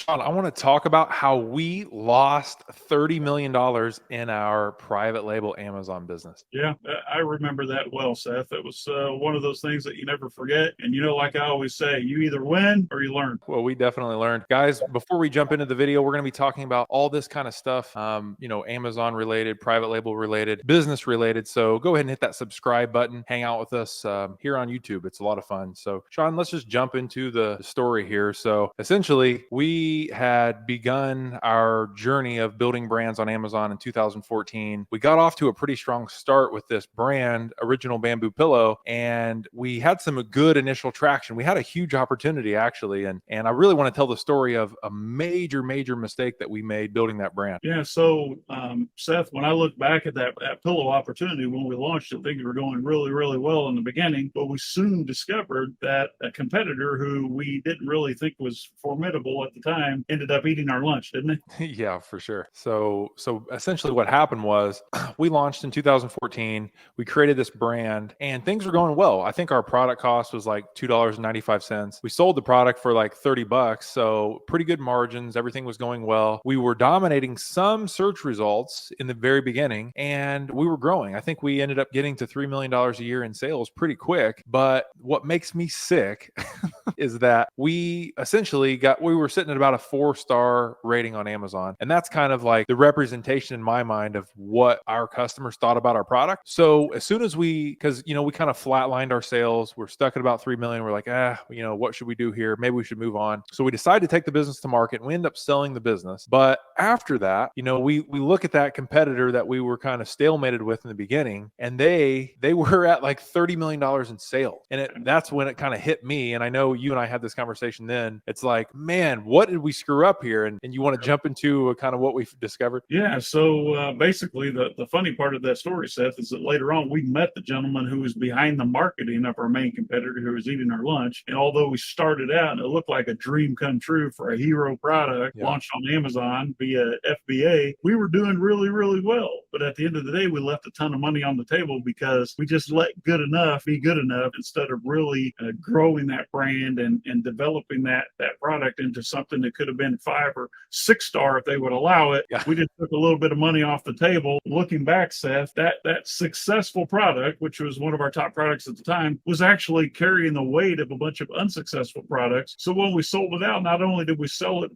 Sean, I want to talk about how we lost $30 million in our private label Amazon business. Yeah, I remember that well, Seth. It was one of those things that you never forget. And like I always say, you either win or you learn. Well, we definitely learned. Guys, before we jump into the video, we're going to be talking about all this kind of stuff, Amazon related, private label related, business related. So go ahead and hit that subscribe button. Hang out with us here on YouTube. It's a lot of fun. So, Sean, let's just jump into the story here. So, essentially, we had begun our journey of building brands on Amazon in 2014. We got off to a pretty strong start with this brand, Original Bamboo Pillow, and we had some good initial traction. We had a huge opportunity, actually, and I really want to tell the story of a major mistake that we made building that brand. Yeah. So, Seth, when I look back at that pillow opportunity when we launched it, things were going really well in the beginning, but we soon discovered that a competitor who we didn't really think was formidable at the time ended up eating our lunch, didn't they? Yeah, for sure. So essentially what happened was we launched in 2014. We created this brand and things were going well. I think our product cost was like $2.95. We sold the product for like $30. So pretty good margins. Everything was going well. We were dominating some search results in the very beginning and we were growing. I think we ended up getting to $3 million a year in sales pretty quick. But what makes me sick is that we were sitting at about a 4-star rating on Amazon. And that's kind of like the representation in my mind of what our customers thought about our product. So as soon as we kind of flatlined our sales, we're stuck at about 3 million. We're like, what should we do here? Maybe we should move on. So we decided to take the business to market and we end up selling the business. But after that, we look at that competitor that we were kind of stalemated with in the beginning, and they were at like $30 million in sales. And that's when it kind of hit me. And I know you and I had this conversation then. It's like, man, what did we screw up here? And you want to jump into kind of what we've discovered? Yeah. So basically, the funny part of that story, Seth, is that later on we met the gentleman who was behind the marketing of our main competitor who was eating our lunch. And although we started out and it looked like a dream come true for a hero product launched on Amazon via FBA, we were doing really well. But at the end of the day, we left a ton of money on the table because we just let good enough be good enough instead of really growing that brand and developing that product into something that could have been 5 or 6 star if they would allow it. We just took a little bit of money off the table. Looking back, Seth, that successful product, which was one of our top products at the time, was actually carrying the weight of a bunch of unsuccessful products. So when we sold it out, not only did we sell it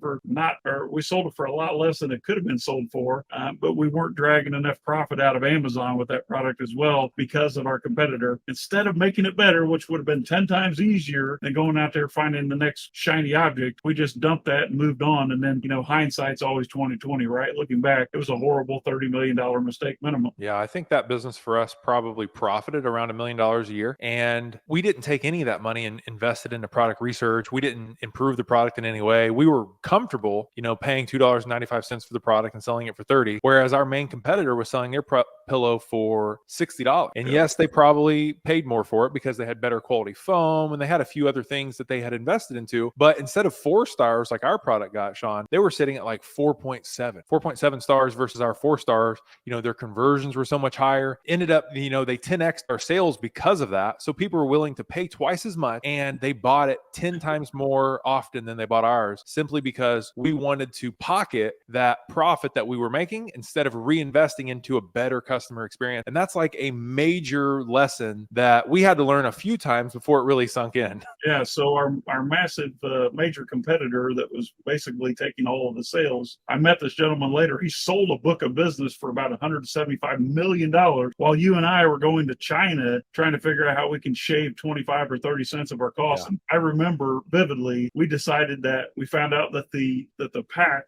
we sold it for a lot less than it could have been sold for, but we weren't dragging enough profit out of Amazon with that product as well because of our competitor. Instead of making it better, which would have been 10 times easier than going out there finding the next shiny object, we just dumped that and moved on. And then, hindsight's always 2020, right? Looking back, it was a horrible $30 million mistake minimum. Yeah, I think that business for us probably profited around $1 million a year. And we didn't take any of that money and invest it into product research. We didn't improve the product in any way. We were comfortable, paying $2.95 for the product and selling it for $30, whereas our main competitor was selling their pillow for $60. And yes, they probably paid more for it because they had better quality foam and they had a few other things that they had invested into. But instead of 4 stars like our product got, Sean, they were sitting at like 4.7 stars versus our 4 stars. Their conversions were so much higher. Ended up, they 10x our sales because of that. So people were willing to pay twice as much and they bought it 10 times more often than they bought ours, simply because we wanted to pocket that profit that we were making instead of reinvesting into a better customer experience. And that's like a major lesson that we had to learn a few times before it really sunk in. Yeah. So our massive major competitor that was basically taking all of the sales, I met this gentleman later. He sold a book of business for about $175 million while you and I were going to China trying to figure out how we can shave 25 or 30 cents of our costs. Yeah. And I remember vividly, we decided that we found out that the pack,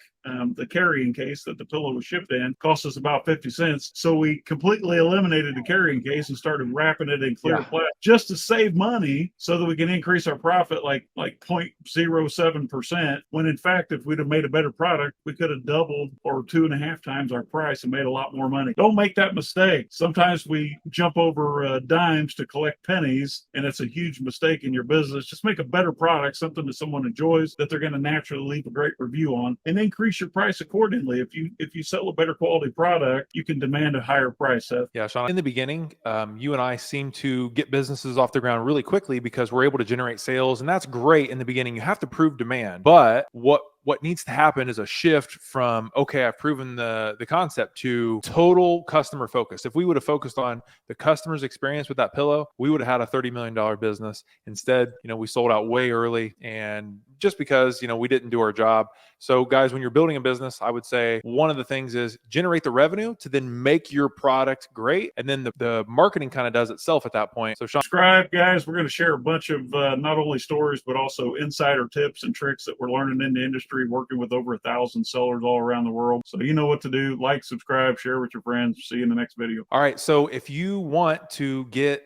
the carrying case that the pillow was shipped in, cost us about 50 cents. So we completely eliminated the carrying case and started wrapping it in clear plastic just to save money so that we can increase our profit like 0.07%. When in fact, if we'd have made a better product, we could have doubled or 2.5 times our price and made a lot more money. Don't make that mistake. Sometimes we jump over dimes to collect pennies, and it's a huge mistake in your business. Just make a better product, something that someone enjoys, that they're going to naturally leave a great review on, and increase your price accordingly. If you sell a better quality product, you can demand a higher price, Seth. Yeah, Sean, in the beginning, you and I seem to get businesses off the ground really quickly because we're able to generate sales, and that's great in the beginning. You have to prove demand, but what what needs to happen is a shift from, okay, I've proven the concept, to total customer focus. If we would have focused on the customer's experience with that pillow, we would have had a $30 million business. Instead, we sold out way early, and just because, we didn't do our job. So guys, when you're building a business, I would say one of the things is generate the revenue to then make your product great. And then the marketing kind of does itself at that point. So Sean, Subscribe, guys. We're going to share a bunch of not only stories, but also insider tips and tricks that we're learning in the industry, working with over 1,000 sellers all around the world. So you know what to do. Like, subscribe, share with your friends. See you in the next video. All right. So if you want to get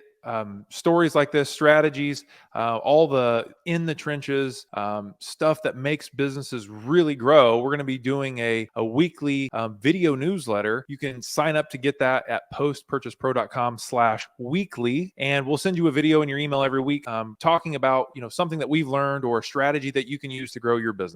stories like this, strategies, all the in the trenches stuff that makes businesses really grow, we're going to be doing a weekly video newsletter. You can sign up to get that at postpurchasepro.com/weekly, and we'll send you a video in your email every week talking about something that we've learned or a strategy that you can use to grow your business.